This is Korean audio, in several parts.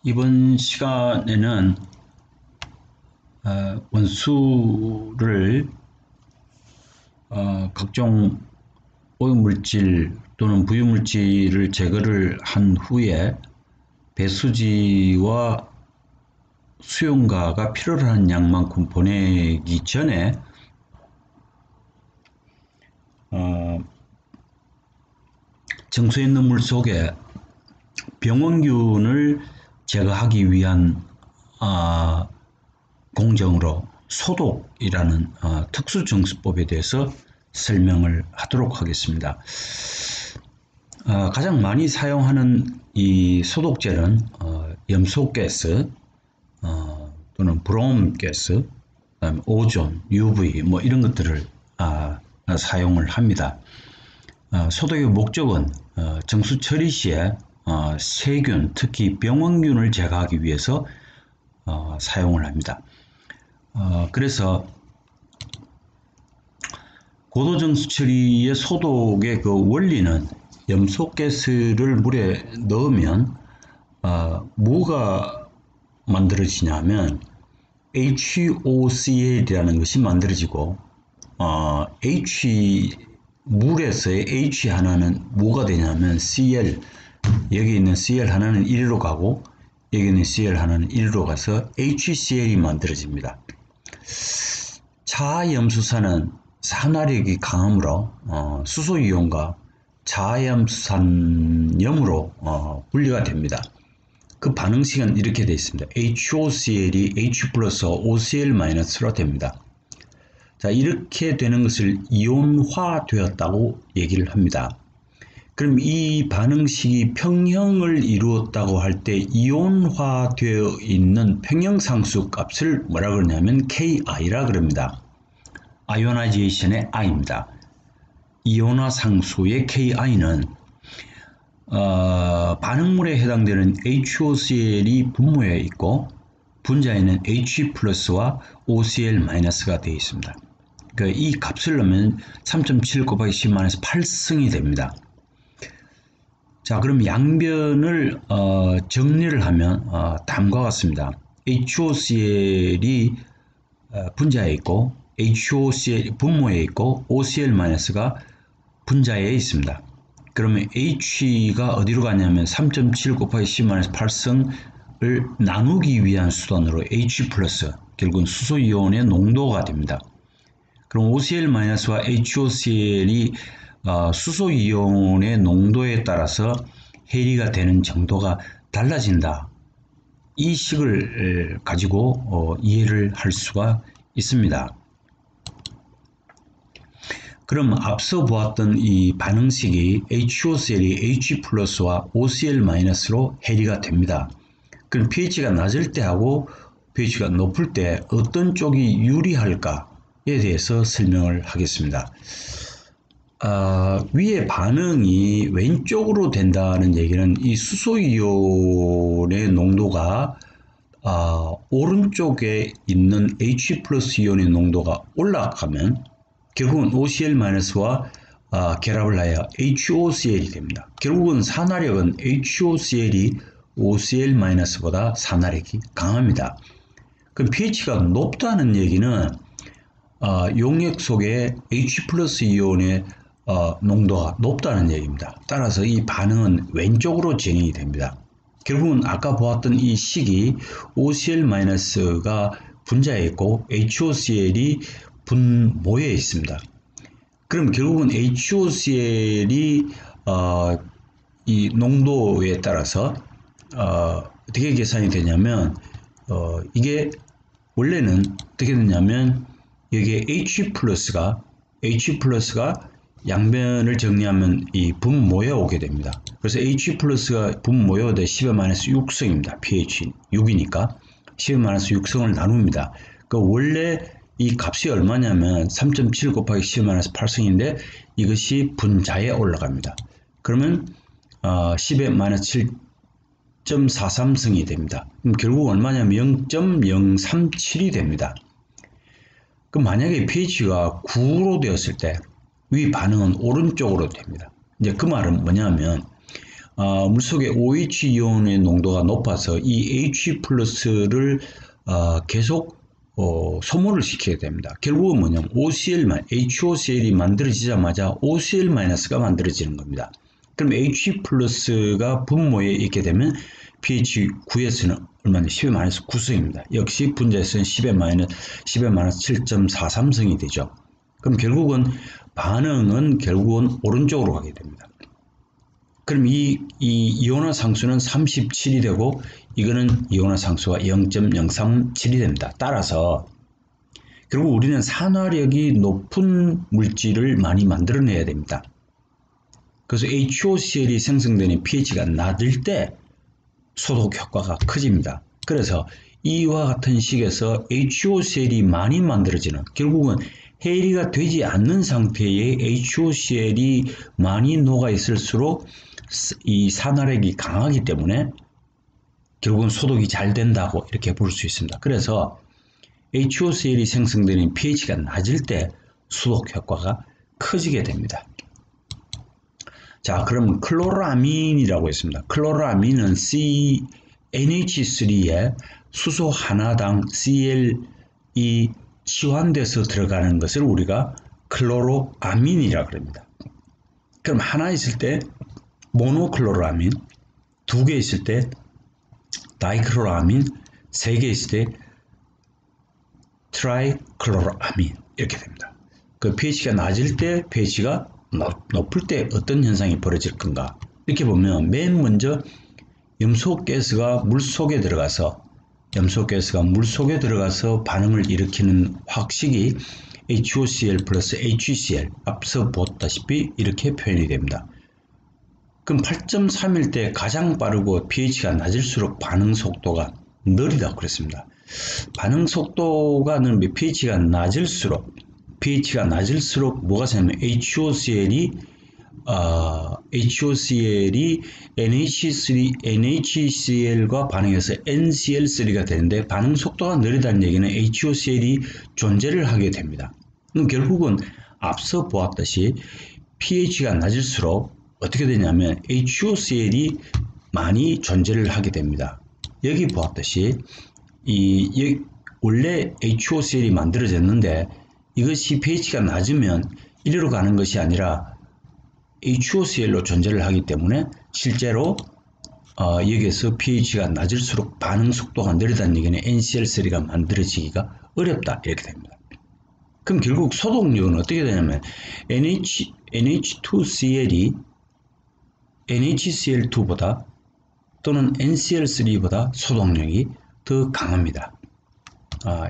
이번 시간에는 원수를 각종 오염물질 또는 부유물질을 제거를 한 후에 배수지와 수용가가 필요로 하는 양만큼 보내기 전에 정수에 있는 물 속에 병원균을 제거하기 위한 공정으로 소독이라는 특수정수법에 대해서 설명을 하도록 하겠습니다. 가장 많이 사용하는 이 소독제는 염소가스 또는 브롬가스, 그다음에 오존, UV 뭐 이런 것들을 사용을 합니다. 소독의 목적은 정수 처리 시에 세균, 특히 병원균을 제거하기 위해서 사용을 합니다. 그래서 고도정수 처리의 소독의 그 원리는 염소가스를 물에 넣으면 뭐가 만들어지냐면 HOCl이라는 것이 만들어지고 물에서의 H 하나는 뭐가 되냐면 Cl, 여기 있는 Cl 하나는 1로 가고 여기 있는 Cl 하나는 1로 가서 HCl이 만들어집니다. 자염수산은 산화력이 강하므로 수소이온과 자염수산염으로 분리가 됩니다. 그 반응식은 이렇게 되어 있습니다. HOCl이 H 플러스 OCl-로 됩니다. 자, 이렇게 되는 것을 이온화되었다고 얘기를 합니다. 그럼 이 반응식이 평형을 이루었다고 할 때 이온화되어 있는 평형상수 값을 뭐라 그러냐면 KI라 그럽니다. 아이오나이제이션의 I입니다. 이온화 상수의 KI는 반응물에 해당되는 HOCl이 분모에 있고 분자에는 H 플러스와 OCl-가 되어 있습니다. 이 값을 넣으면 3.7 곱하기 10⁻8승이 됩니다. 자, 그럼 양변을 정리를 하면 다음과 같습니다. HOCl이 분자에 있고 HOCl 분모에 있고 OCl-가 분자에 있습니다. 그러면 H가 어디로 가냐면 3.7 곱하기 10⁻8승을 나누기 위한 수단으로 H 플러스, 결국은 수소이온의 농도가 됩니다. 그럼 OCl-와 HOCl이 수소이온의 농도에 따라서 해리가 되는 정도가 달라진다. 이 식을 가지고 이해를 할 수가 있습니다. 그럼 앞서 보았던 이 반응식이 HOCl이 H 플러스와 OCl-로 해리가 됩니다. 그럼 pH가 낮을 때 하고 pH가 높을 때 어떤 쪽이 유리할까에 대해서 설명을 하겠습니다. 위의 반응이 왼쪽으로 된다는 얘기는 이 수소이온의 농도가 오른쪽에 있는 H 플러스 이온의 농도가 올라가면 결국은 OCl-와 결합을 하여 HOCl이 됩니다. 결국은 산화력은 HOCl이 OCl-보다 산화력이 강합니다. 그럼 pH가 높다는 얘기는 용액 속에 H 플러스 이온의 농도가 높다는 얘기입니다. 따라서 이 반응은 왼쪽으로 진행이 됩니다. 결국은 아까 보았던 이 식이 OCl-가 분자에 있고 HOCl이 분모에 있습니다. 그럼 결국은 HOCl이 이 농도에 따라서 어떻게 계산이 되냐면 이게 원래는 어떻게 되냐면 여기에 H 플러스가 양변을 정리하면 이 분모에 오게 됩니다. 그래서 H 플러스가 분모에 오되 10⁻6승입니다. pH 6이니까 10⁻6승을 나눕니다. 원래 이 값이 얼마냐면 3.7 곱하기 10⁻8승인데 이것이 분자에 올라갑니다. 그러면 10⁻7.43승이 됩니다. 그럼 결국 얼마냐면 0.037이 됩니다. 그럼 만약에 pH가 9로 되었을 때 위 반응은 오른쪽으로 됩니다. 이제 그 말은 뭐냐면 물속의 OH 이온의 농도가 높아서 이 H 플러스를 계속 소모를 시키게 됩니다. 결국은 뭐냐면 HOCl이 만들어지자마자 OCl-가 만들어지는 겁니다. 그럼 H 플러스가 분모에 있게 되면 pH 9에서는 얼마나 10의 9성입니다. 역시 분자에서는 10의 7.43성이 되죠. 그럼 결국은 반응은 결국은 오른쪽으로 가게 됩니다. 그럼 이 이온화 상수는 37이 되고 이거는 이온화 상수가 0.037이 됩니다. 따라서 결국 우리는 산화력이 높은 물질을 많이 만들어내야 됩니다. 그래서 HOCl이 생성되는 pH가 낮을 때 소독 효과가 커집니다. 그래서 이와 같은 식에서 HOCl이 많이 만들어지는, 결국은 해리가 되지 않는 상태의 HOCl이 많이 녹아 있을수록 이 산화력이 강하기 때문에 결국은 소독이 잘 된다고 이렇게 볼 수 있습니다. 그래서 HOCl이 생성되는 pH가 낮을 때 소독 효과가 커지게 됩니다. 자, 그럼 클로라민이라고 했습니다. 클로라민은 NH3에 수소 하나당 Cl이 치환돼서 들어가는 것을 우리가 클로로아민이라고 합니다. 그럼 하나 있을 때 모노클로라민, 두 개 있을 때 다이클로라민, 세 개 있을 때 트라이클로라민 이렇게 됩니다. 그 pH가 낮을 때 pH가 높을 때 어떤 현상이 벌어질 건가? 이렇게 보면 맨 먼저 염소가스가 물속에 들어가서 반응을 일으키는 확식이 HOCl 플러스 HCl, 앞서 보았다시피 이렇게 표현이 됩니다. 그럼 8.3일 때 가장 빠르고 pH가 낮을수록 반응 속도가 느리다고 그랬습니다. 반응 속도가 느리면 pH가 낮을수록 뭐가 생기냐면 HOCl이 NHCl과 반응해서 NCl3가 되는데 반응 속도가 느리다는 얘기는 HOCl이 존재를 하게 됩니다. 그럼 결국은 앞서 보았듯이 pH가 낮을수록 어떻게 되냐면 HOCl이 많이 존재를 하게 됩니다. 여기 보았듯이 원래 HOCl이 만들어졌는데 이것이 pH가 낮으면 이리로 가는 것이 아니라 HOCl로 존재를 하기 때문에 실제로 여기에서 pH가 낮을수록 반응 속도가 느리다는 얘기는 NCl3가 만들어지기가 어렵다 이렇게 됩니다. 그럼 결국 소독력은 어떻게 되냐면 NH2Cl이 NHCl2보다 또는 NCl3보다 소독력이 더 강합니다.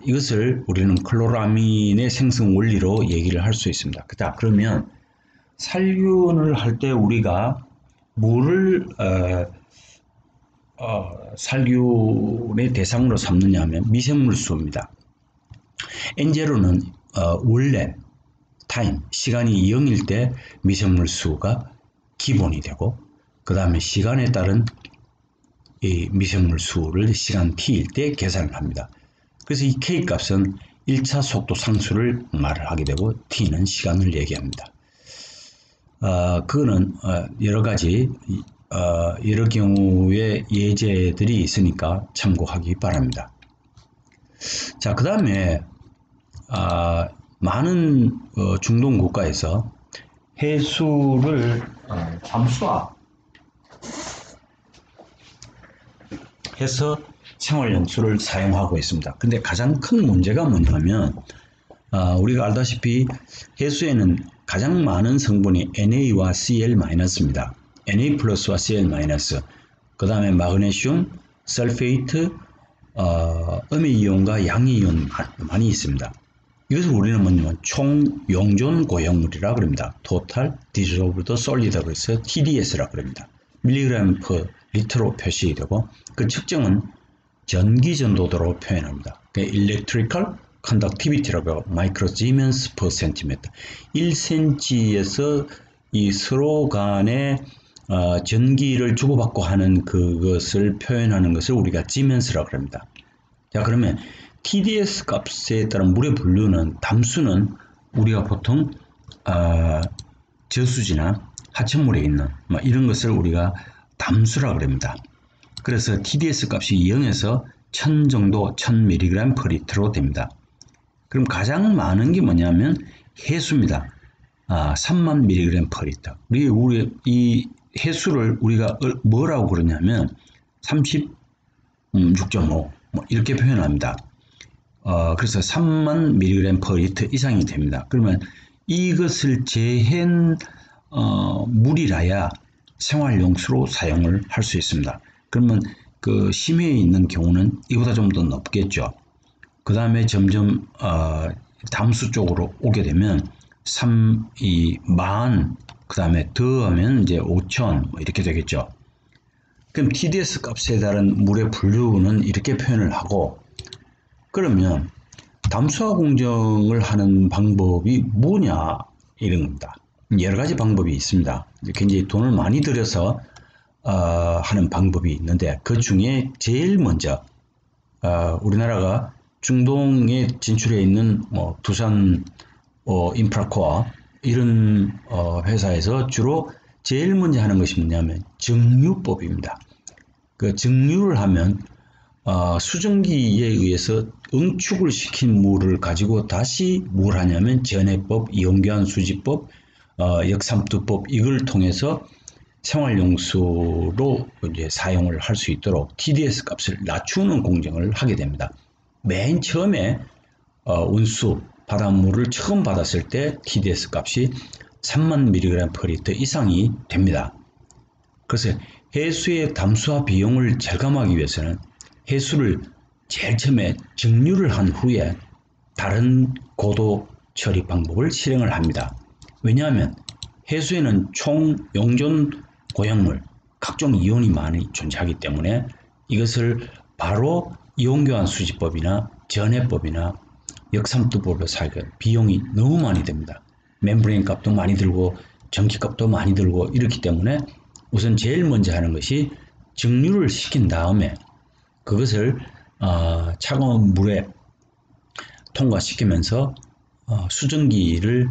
이것을 우리는 클로라민의 생성 원리로 얘기를 할 수 있습니다. 자, 그러면 살균을 할 때 우리가 뭐를 살균의 대상으로 삼느냐 하면 미생물수입니다. N0는 원래 시간이 0일 때 미생물수가 기본이 되고 그 다음에 시간에 따른 이 미생물수를 시간 t일 때 계산을 합니다. 그래서 이 K 값은 1차 속도 상수를 말을 하게 되고 T는 시간을 얘기합니다. 그거는 여러 가지 여러 경우의 예제들이 있으니까 참고하기 바랍니다. 자, 그 다음에 많은 중동 국가에서 해수를 잠수해서 생활용수를 사용하고 있습니다. 근데 가장 큰 문제가 뭐냐면 우리가 알다시피 해수에는 가장 많은 성분이 NA와 Cl-입니다. Na 플러스와 Cl-, 그 다음에 마그네슘, 설페이트, 음의 이온과 양의 이온 많이 있습니다. 이것을 우리는 뭐냐면 총용존 고형물이라고 합니다. Total Dissolved Solid 그래서 TDS라고 합니다. 밀리그램 퍼 리터로 표시되고 그 측정은 전기 전도도로 표현합니다. Electrical Conductivity라고 마이크로 지멘스 퍼 센티미터 1cm에서 이 서로 간에 전기를 주고받고 하는 그것을 표현하는 것을 우리가 지멘스라고 합니다. 자, 그러면 TDS 값에 따른 물의 분류는 담수는 우리가 보통 저수지나 하천물에 있는 이런 것을 우리가 담수라 그럽니다. 그래서 TDS 값이 0에서 1000 정도 1000mg/L로 됩니다. 그럼 가장 많은 게 뭐냐면 해수입니다. 3만 mg/L. 우리 이 해수를 우리가 뭐라고 그러냐면 36.5 뭐 이렇게 표현합니다. 그래서 3만 mg/L 이상이 됩니다. 그러면 이것을 제한 물이라야 생활용수로 사용을 할 수 있습니다. 그러면 그 심해에 있는 경우는 이보다 좀 더 높겠죠. 그 다음에 점점 담수 쪽으로 오게 되면 3만, 그 다음에 더하면 이제 5000 뭐 이렇게 되겠죠. 그럼 TDS 값에 따른 물의 분류는 이렇게 표현을 하고, 그러면 담수화 공정을 하는 방법이 뭐냐 이런 겁니다. 여러 가지 방법이 있습니다. 굉장히 돈을 많이 들여서 하는 방법이 있는데, 그 중에 제일 먼저 우리나라가 중동에 진출해 있는 두산 인프라코어 이런 회사에서 주로 제일 먼저 하는 것이 뭐냐면 정류법입니다. 그 정류를 하면 수증기에 의해서 응축을 시킨 물을 가지고 다시 뭘 하냐면 전해법, 이온교환 수지법, 역삼투법 이걸 통해서 생활용수로 이제 사용을 할 수 있도록 TDS 값을 낮추는 공정을 하게 됩니다. 맨 처음에 온수 바닷물을 처음 받았을 때 TDS 값이 3만 mg/L 이상이 됩니다. 그래서 해수의 담수화 비용을 절감하기 위해서는 해수를 제일 처음에 정류를 한 후에 다른 고도 처리 방법을 실행을 합니다. 왜냐하면 해수에는 총 용존 고형물, 각종 이온이 많이 존재하기 때문에 이것을 바로 이온교환 수지법이나 전해법이나 역삼투법을 사용하면 비용이 너무 많이 됩니다. 멤브레인 값도 많이 들고 전기 값도 많이 들고 이렇기 때문에 우선 제일 먼저 하는 것이 정류를 시킨 다음에 그것을 차가운 물에 통과시키면서 수증기를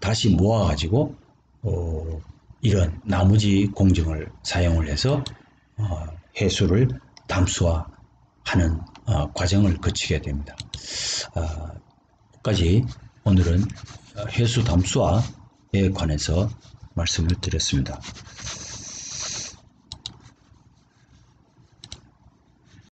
다시 모아가지고 이런 나머지 공정을 사용을 해서 해수를 담수화하는 과정을 거치게 됩니다. 여기까지 오늘은 해수 담수화에 관해서 말씀을 드렸습니다.